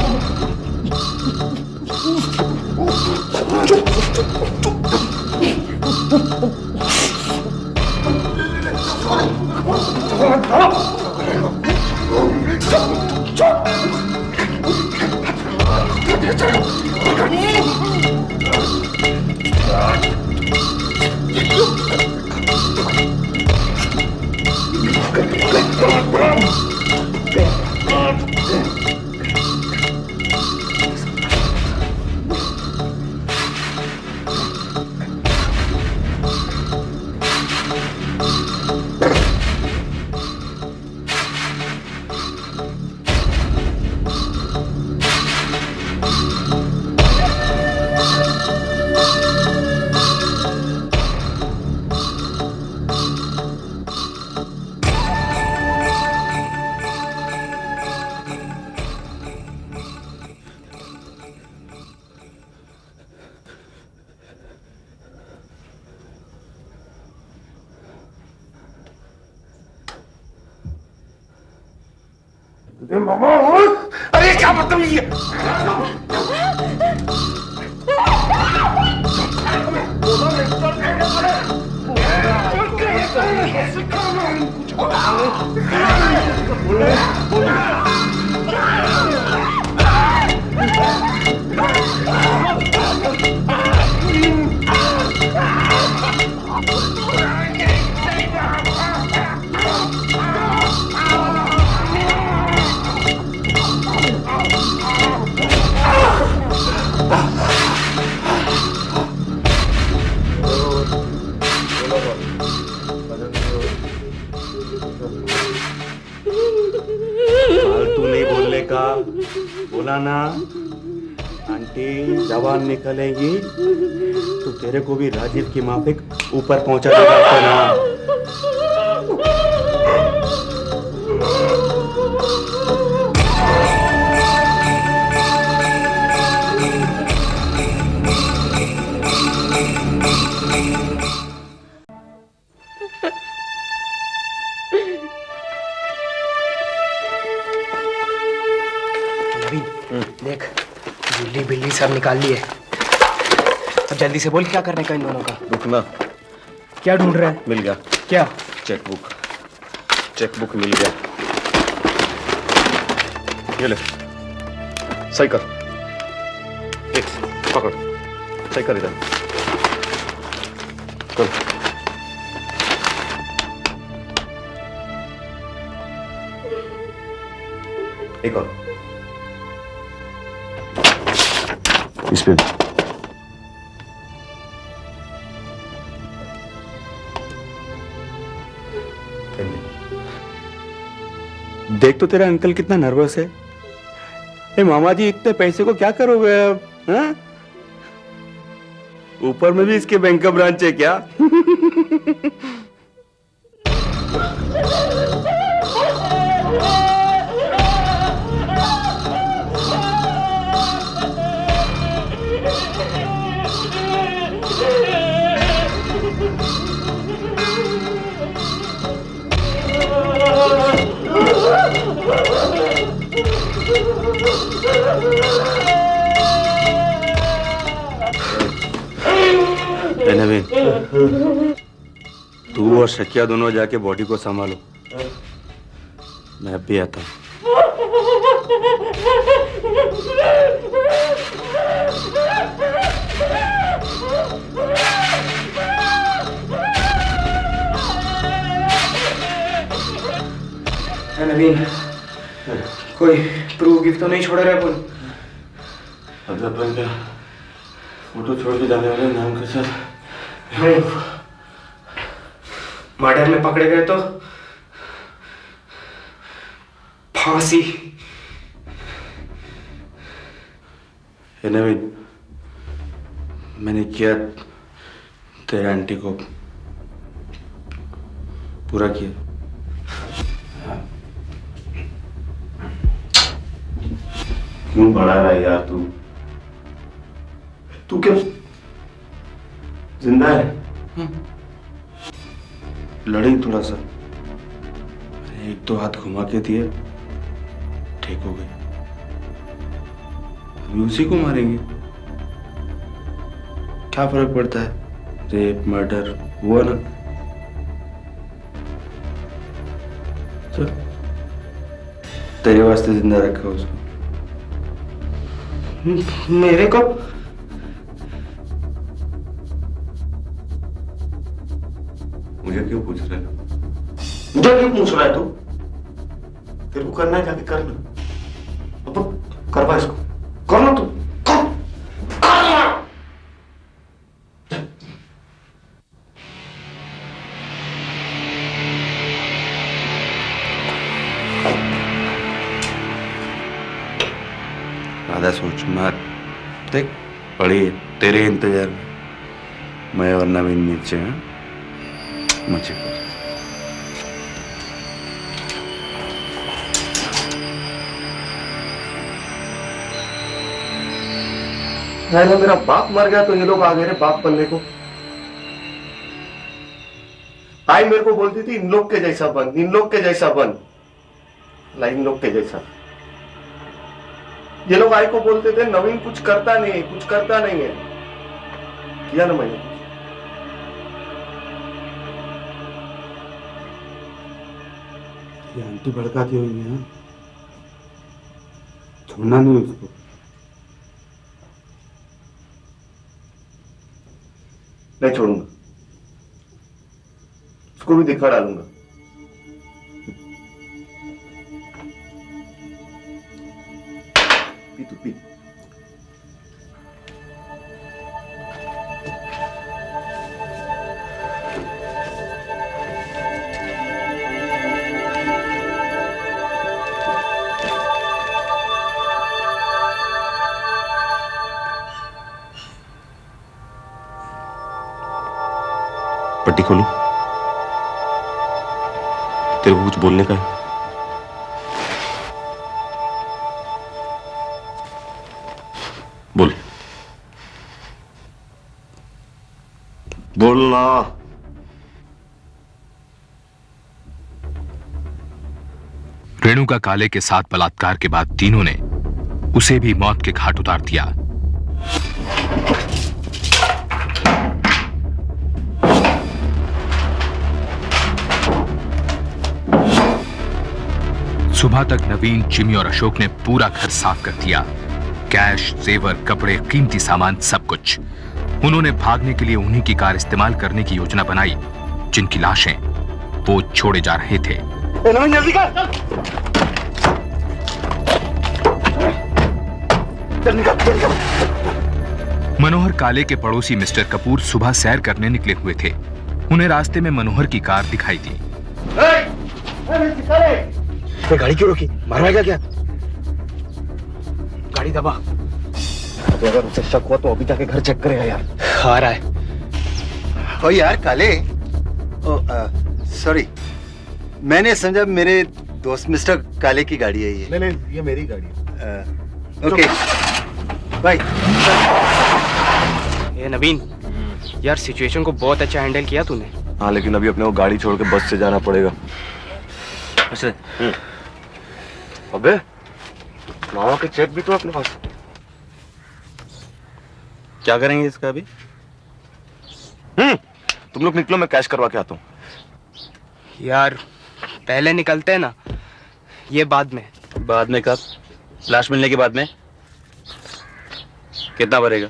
अरे क्या बदतमीजी है? फालतू नहीं बोलने का, बोला ना। आंटी जवान निकलेगी तो तेरे को भी राजीव की माफिक ऊपर पहुंचा देगा ना। सब निकाल लिए। अब जल्दी से बोल क्या करने का इन दोनों का। रुकना। क्या ढूंढ रहा है? मिल गया। क्या? चेकबुक। चेकबुक मिल गया। ये ले, सही कर। एक पकड़, सही कर इधर। चल। एक और। इस पे देख तो तेरा अंकल कितना नर्वस है। ए मामा जी, इतने पैसे को क्या करोगे अब? हाँ? ऊपर में भी इसके बैंक का ब्रांच है क्या? नवीन, तू और शकिया दोनों जाके बॉडी को संभालो, मैं अब भी आता हूँ। नवीन, कोई प्रूफ गिफ्ट तो नहीं छोड़ रहा अपन? अब अपन क्या फोटो छोड़ के जाने वाले नाम के साथ? नहीं, मर्डर में पकड़े गए तो फांसी। हे नवीन, मैंने किया तेरे आंटी को पूरा किया। क्यों बढ़ा रहा है यार तू? तू क्या जिंदा है? लड़ी थोड़ा सा, एक दो हाथ घुमा के दिए, ठीक हो गई। अभी उसी को मारेंगे, क्या फर्क पड़ता है? रेप मर्डर हुआ ना, चल तेरे वास्ते जिंदा रखा उसको। मेरे को? मुझे क्यों पूछ रहा है? मुझे क्यों पूछ रहा है तू? तेरे को करना है जाके करना। अब करवा इसको, करना तू, कर। राधा सोच मत, देख पड़ी है तेरे इंतजार में, मैं और नवीन नीचे हैं, मजे कर। ना मेरा बाप मर गया तो ये लोग आ गए रे बाप बनने को। आई मेरे को बोलती थी इन लोग के जैसा बन, इन लोग के जैसा बन, ला इन लोग के जैसा। ये लोग आई को बोलते थे नवीन कुछ करता नहीं है, कुछ करता नहीं है। किया ना मैंने कुछ। ये आंटी भड़काती हुई है, छोड़ना नहीं उसको। नहीं छोड़ूंगा, उसको भी दिखा डालूंगा। पी तू पी। पट्टी खोलू, तेरे को कुछ बोलने का है? बोल, बोलना। रेणुका काले के साथ बलात्कार के बाद तीनों ने उसे भी मौत के घाट उतार दिया। सुबह तक नवीन, जिमी और अशोक ने पूरा घर साफ कर दिया। कैश, जेवर, कपड़े, कीमती सामान, सब कुछ। उन्होंने भागने के लिए उन्हीं की कार इस्तेमाल करने की योजना बनाई जिनकी लाशें वो छोड़े जा रहे थे। जल्दी कर। मनोहर काले के पड़ोसी मिस्टर कपूर सुबह सैर करने निकले हुए थे। उन्हें रास्ते में मनोहर की कार दिखाई दी। गाड़ी क्यों रोकी? मारवाएगा क्या? गाड़ी दबा। तो अगर उसे शक हुआ तो अभी जाके घर चेक करेगा यार। आ रहा है। ओ यार काले, सॉरी, मैंने समझा मेरे दोस्त मिस्टर काले की गाड़ी है ये। नहीं नहीं, ये मेरी गाड़ी है। Okay bye. ये नवीन, यार सिचुएशन को बहुत अच्छा हैंडल किया तूने। हाँ, लेकिन अभी अपने को गाड़ी छोड़ के बस से जाना पड़ेगा। अबे मामा के चेक भी तो अपने पास। क्या करेंगे इसका अभी? तुम लोग निकलो, मैं कैश करवा के आता हूँ। यार पहले निकलते हैं ना, ये बाद में। बाद में कब? लाश मिलने के बाद में? कितना भरेगा?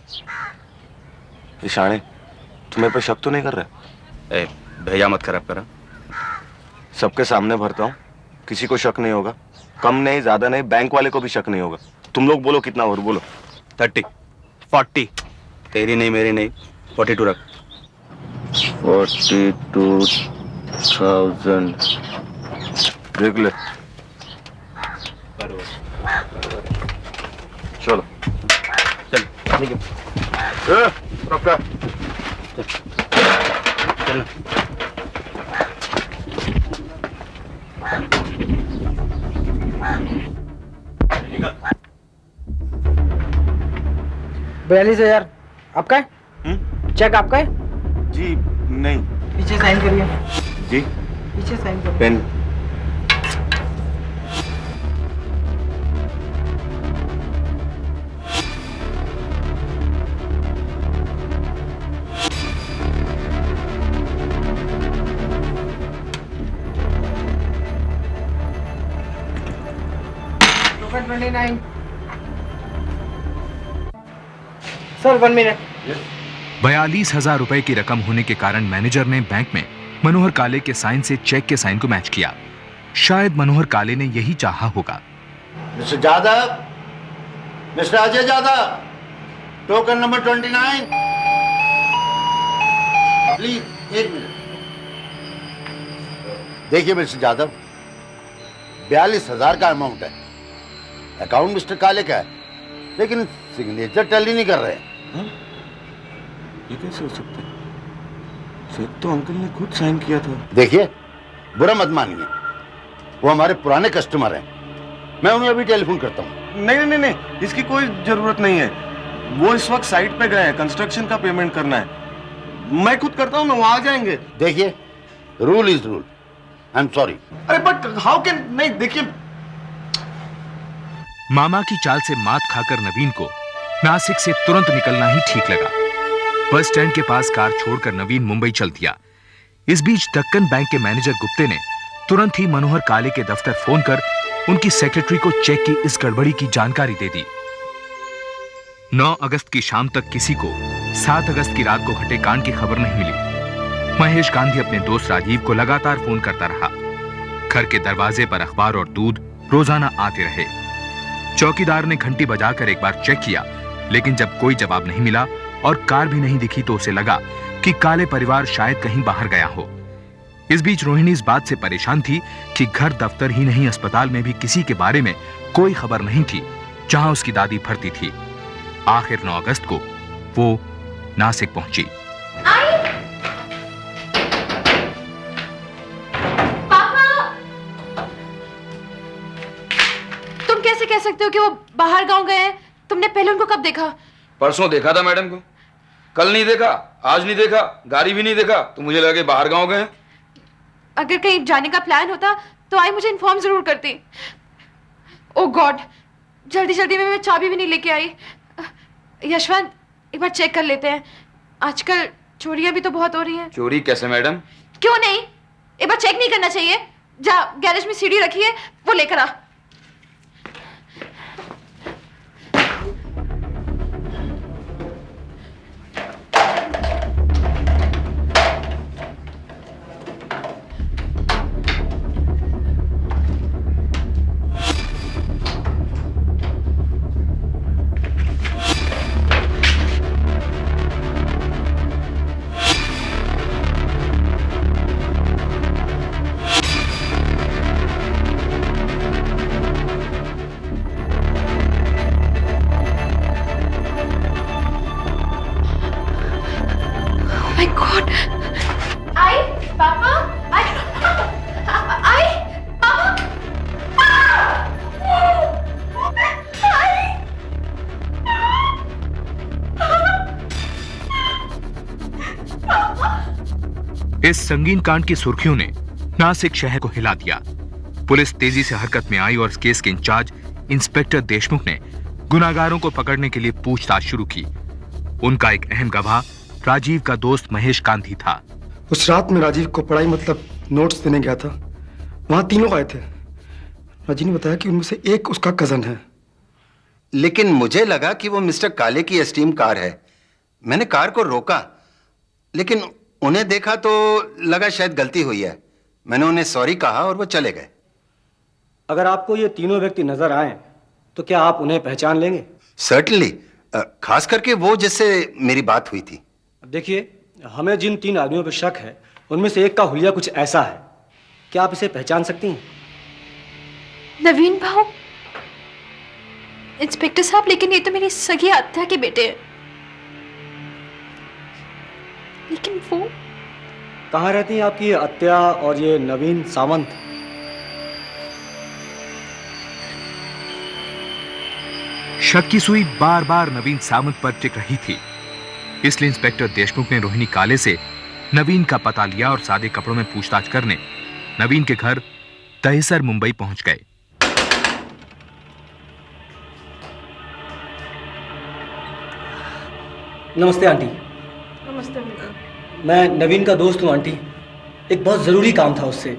इशाने, तुम्हें पे शक तो नहीं कर रहे? ए, भैया मत खराब करा। सबके सामने भरता हूँ, किसी को शक नहीं होगा। कम नहीं, ज्यादा नहीं, बैंक वाले को भी शक नहीं होगा। तुम लोग बोलो कितना और बोलो। 30, 40। तेरी नहीं, मेरी नहीं, 42 रख। 42,000 देख ले। चलो चल, ठीक है। पक्का चल। 42,000 आपका है? चेक आपका है? जी नहीं। पीछे साइन करिए। जी पीछे साइन करिए। पेन। टोकन 29। Sir 1 minute. 42,000 रुपए की रकम होने के कारण मैनेजर ने बैंक में मनोहर काले के साइन से चेक के साइन को मैच किया। शायद मनोहर काले ने यही चाहा होगा। Mister Yadav, mister Ajay Yadav, token number 29। Please 1 minute. देखिए मिस्टर यादव, 42,000 का अमाउंट है। अकाउंट मिस्टर काले का है, लेकिन सिग्नेचर टैली नहीं कर रहे। ये कैसे हो सकता है? चेक तो अंकल ने खुद साइन किया था। देखिए, बुरा मत मानिए, वो हमारे पुराने कस्टमर हैं। मैं उन्हें अभी टेलीफोन करता हूँ। नहीं नहीं नहीं, इसकी कोई जरूरत नहीं है। वो इस वक्त साइट पे गए हैं, कंस्ट्रक्शन का पेमेंट करना है। मैं खुद करता हूँ ना, वो आ जाएंगे। देखिए, rule is rule. I am sorry. अरे बट हाउ कैन, नहीं देखिए। मामा की चाल से मात खाकर नवीन को नासिक से तुरंत निकलना ही ठीक लगा। बस स्टैंड के पास कार छोड़कर नवीन मुंबई चल दिया। इस बीच दक्कन बैंक के मैनेजर गुप्ते ने तुरंत ही मनोहर काले के दफ्तर फोन कर उनकी सेक्रेटरी को चेक की इस गड़बड़ी की जानकारी दे दी। 9 अगस्त की शाम तक किसी को 7 अगस्त की रात को घटे कांड की खबर नहीं मिली। महेश गांधी अपने दोस्त राजीव को लगातार फोन करता रहा। घर के दरवाजे पर अखबार और दूध रोजाना आते रहे। चौकीदार ने घंटी बजाकर एक बार चेक किया, लेकिन जब कोई जवाब नहीं मिला और कार भी नहीं दिखी तो उसे लगा कि काले परिवार शायद कहीं बाहर गया हो। इस बीच रोहिणी इस बात से परेशान थी कि घर, दफ्तर ही नहीं अस्पताल में भी किसी के बारे में कोई खबर नहीं थी जहां उसकी दादी भर्ती थी। आखिर 9 अगस्त को वो नासिक पहुंची। तुम कैसे कह सकते हो कि वो बाहर गांव गए हैं? तुमने पहले उनको कब देखा? परसों देखा था मैडम को, कल नहीं देखा, आज नहीं देखा, गाड़ी भी नहीं देखा, तो मुझे लगा बाहर गांव गए। अगर कहीं जाने का प्लान होता तो आई मुझे इन्फॉर्म जरूर करती। ओ गॉड, जल्दी जल्दी में मैं चाबी भी नहीं लेके आई। यशवंत एक बार चेक कर लेते हैं, आजकल चोरियां भी तो बहुत हो रही हैं। चोरी कैसे मैडम? क्यों नहीं, एक बार चेक नहीं करना चाहिए? जा गैरेज में सीढ़ी रखी है, वो लेकर आ। इस संगीन कांड की सुर्खियों ने नासिक शहर को हिला दिया। पुलिस तेजी से हरकत में आई और इस केस के इंचार्ज इंस्पेक्टर देशमुख ने गुनाहगारों को पकड़ने के लिए पूछताछ शुरू की। उनका एक अहम गवाह राजीव का दोस्त महेश गांधी था। उस रात में राजीव को पढ़ाई मतलब नोट्स देने गया था, वहां तीनों आए थे। राजीव ने बताया कि उनमें से एक उसका कजन है। लेकिन मुझे लगा कि वो मिस्टर काले की एस्टीम कार है। मैंने कार को रोका, लेकिन उन्हें देखा तो लगा शायद गलती हुई है। मैंने उन्हें सॉरी कहा और वो चले गए। अगर आपको ये तीनों व्यक्ति नजर आए तो क्या आप उन्हें पहचान लेंगे? सर्टनली, खास करके वो जिससे मेरी बात हुई थी। देखिए, हमें जिन 3 आदमियों पर शक है उनमें से एक का हुलिया कुछ ऐसा है। क्या आप इसे पहचान सकती हैं? नवीन भाऊ? इंस्पेक्टर साहब, लेकिन ये तो मेरी सगी आत्या के बेटे हैं। लेकिन वो कहाँ रहती हैं आपकी आत्या और ये नवीन सावंत? शक की सुई बार बार नवीन सावंत पर टिक रही थी, इसलिए इंस्पेक्टर देशमुख ने रोहिणी काले से नवीन का पता लिया और सादे कपड़ों में पूछताछ करने नवीन के घर दहिसर मुंबई पहुंच गए। नमस्ते आंटी। नमस्ते बेटा। मैं नवीन का दोस्त हूँ आंटी। एक बहुत ज़रूरी काम था उससे,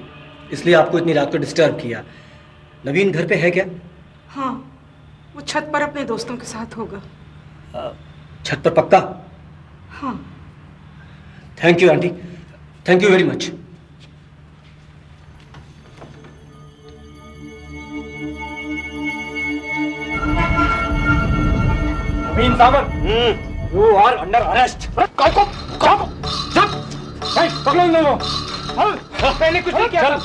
इसलिए आपको इतनी रात को डिस्टर्ब किया। नवीन घर पे है क्या? हाँ, वो छत पर अपने दोस्तों के साथ होगा। छत पर पक्का? हाँ। Thank you aunty, thank you very much. Naveen Sawant, You are under arrest. पकड़ो इन दोनों। पहले कुछ नहीं किया था।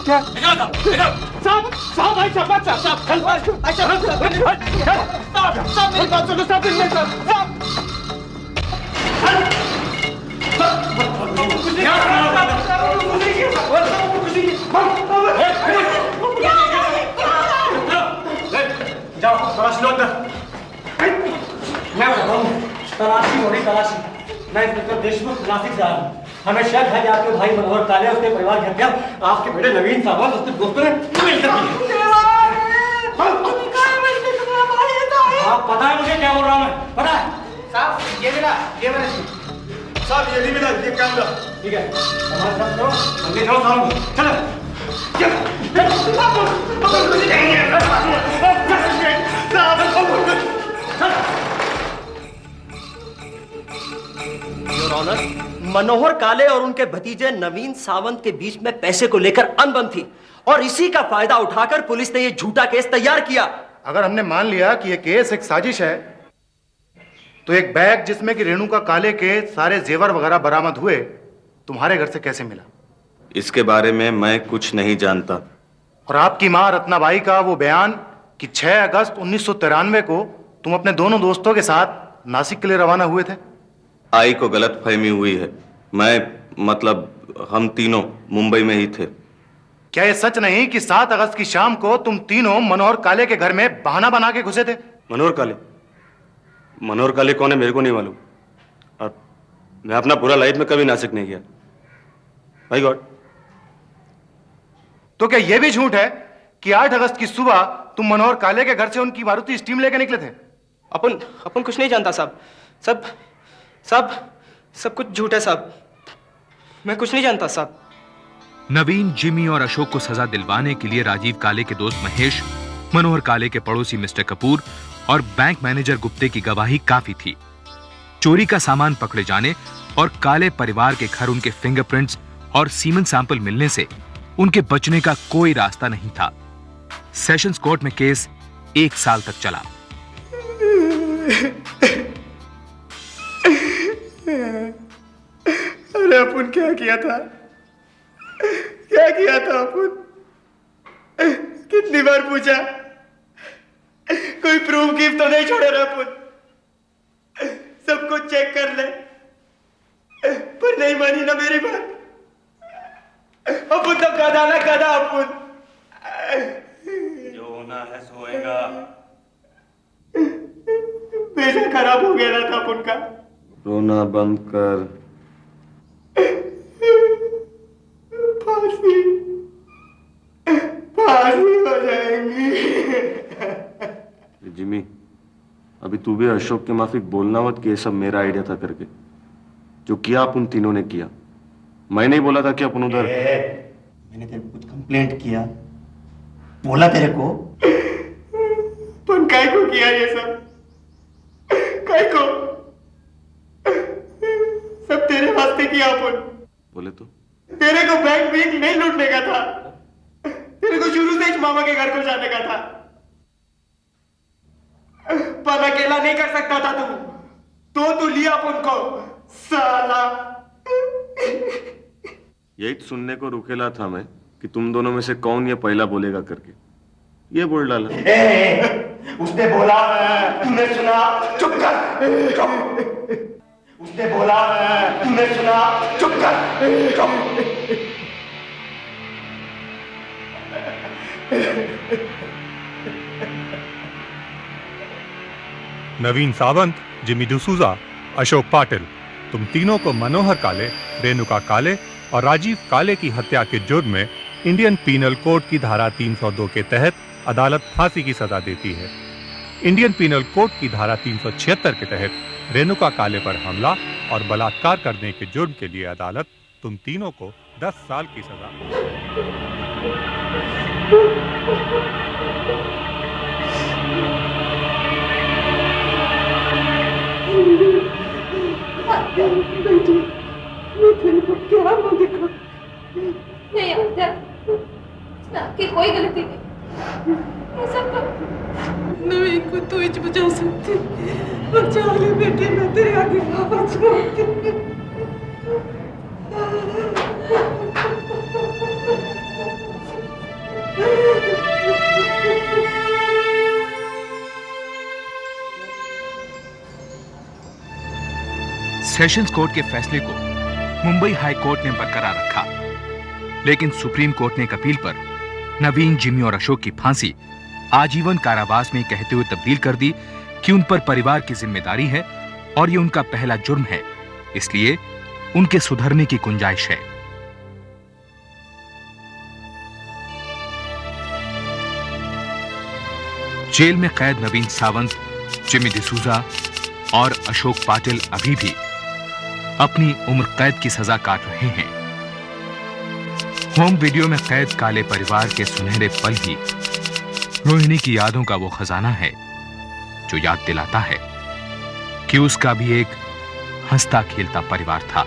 क्या? साहब, साहब, भाई साहब, साहब, मेरी बात सुनो, साहब, जाओ, तलाशी लो अंदर। मैं बताता हूँ, तलाशी हो रही तलाशी। मैं इंस्पेक्टर देशमुख नासिक से आया हूँ। हमें शक है कि आपके भाई मनोहर काले उसके परिवार की हत्या आपके बेटे नवीन सावंत उसके दोस्तों ने मिलकर की है। आप पता है मुझे क्या बोल रहा हूँ मैं? पता है? साहब, ये मिला, ये मेरा साहब, ये नहीं मिला, ये क्या मिला? ठीक है, हमारे साथ चलो, जल्दी चलो साहब, चलो। योर ऑनर, मनोहर काले और उनके भतीजे नवीन सावंत के बीच में पैसे को लेकर अनबन थी और इसी का फायदा उठाकर पुलिस ने यह झूठा केस तैयार किया। अगर हमने मान लिया कि यह केस एक साजिश है, तो एक बैग जिसमें कि रेणुका काले के सारे जेवर वगैरह बरामद हुए तुम्हारे घर से कैसे मिला? इसके बारे में मैं कुछ नहीं जानता। और आपकी मां रत्नाबाई का वो बयान कि 6 अगस्त 1993 को तुम अपने दोनों दोस्तों के साथ नासिक के लिए रवाना हुए थे? आई को गलत फहमी हुई है। मतलब हम तीनों मुंबई में ही थे। क्या यह सच नहीं कि 7 अगस्त की शाम को तुम तीनों मनोहर काले के घर में बहाना बना के घुसे थे? मनोहर काले कौन है मेरे को नहीं मालूम, और मैं अपना पूरा लाइफ में कभी नासिक नहीं गया। भाई गॉड। तो क्या यह भी झूठ है कि 8 अगस्त की सुबह तुम मनोहर काले के घर से उनकी मारुति स्टीम लेकर निकले थे? अपन कुछ नहीं जानता साहब। सब कुछ झूठ है साहब। मैं कुछ नहीं जानता साहब। नवीन, जिमी और अशोक को सजा दिलवाने के लिए राजीव काले के दोस्त महेश, मनोहर काले के पड़ोसी मिस्टर कपूर और बैंक मैनेजर गुप्ते की गवाही काफी थी। चोरी का सामान पकड़े जाने और काले परिवार के घर उनके फिंगरप्रिंट्स और सीमेंट सैंपल मिलने से उनके बचने का कोई रास्ता नहीं था। सेशंस कोर्ट में केस 1 साल तक चला। अरे अपन क्या किया था अपन? कितनी बार पूछा, कोई प्रूफ गिफ्ट तो नहीं छोड़े रहे अपन? सब कुछ चेक कर ले, पर नहीं मानी ना मेरी बात। अपन तो गधा ना गधा अपन। जो होना है सो होएगा। पैसा खराब हो गया था अपन का। रोना बंद कर। फांसी हो जाएंगी। जिमी, अभी तू भी अशोक के माफिक बोलना मत कि ये सब मेरा आइडिया था करके। जो किया अपन तीनों ने किया। मैं नहीं बोला था कि अपन उधर। मैंने तेरे को कुछ कंप्लेंट किया, बोला तेरे को? तुम काय को किया ये सब? काय को? सब तेरे वास्ते किया अपन। बोले तो तेरे को बैंक नहीं लूटने का था। तेरे को शुरू से ही मामा के घर को जाने का था। पर अकेला नहीं कर सकता था तू लिया अपन को, साला। यही तो सुनने को रुकेला था मैं कि तुम दोनों में से कौन ये पहला बोलेगा करके। ये बोल डाला। उसने बोला, तूने सुना? चुप कर, चुप। उसने बोला, तूने सुना? चुप कर, चुप। नवीन सावंत, जिमी डिसूजा, अशोक पाटिल, तुम तीनों को मनोहर काले, रेणुका काले और राजीव काले की हत्या के जुर्म में इंडियन पीनल कोड की धारा 302 के तहत अदालत फांसी की सजा देती है। इंडियन पीनल कोड की धारा 376 के तहत रेणुका काले पर हमला और बलात्कार करने के जुर्म के लिए अदालत तुम तीनों को 10 साल की सजा। बेटी, मैं तेरे को क्या मांगेगा? नहीं आत्या, इसमें आपकी कोई गलती नहीं। ऐसा नवीन को तू ही बचा सकती। बचा ले बेटे, मैं तेरे आगे हाथ जोड़ती। सेशंस कोर्ट के फैसले को मुंबई हाई कोर्ट ने बरकरार रखा, लेकिन सुप्रीम कोर्ट ने एक अपील पर नवीन, जिमी और अशोक की फांसी आजीवन कारावास में कहते हुए तब्दील कर दी कि उन पर परिवार की जिम्मेदारी है और ये उनका पहला जुर्म है, इसलिए उनके सुधरने की गुंजाइश है। जेल में कैद नवीन सावंत, जिमी डिसूजा और अशोक पाटिल अभी भी अपनी उम्र कैद की सजा काट रहे हैं। होम वीडियो में कैद काले परिवार के सुनहरे पल ही रोहिणी की यादों का वो खजाना है जो याद दिलाता है कि उसका भी एक हंसता खेलता परिवार था।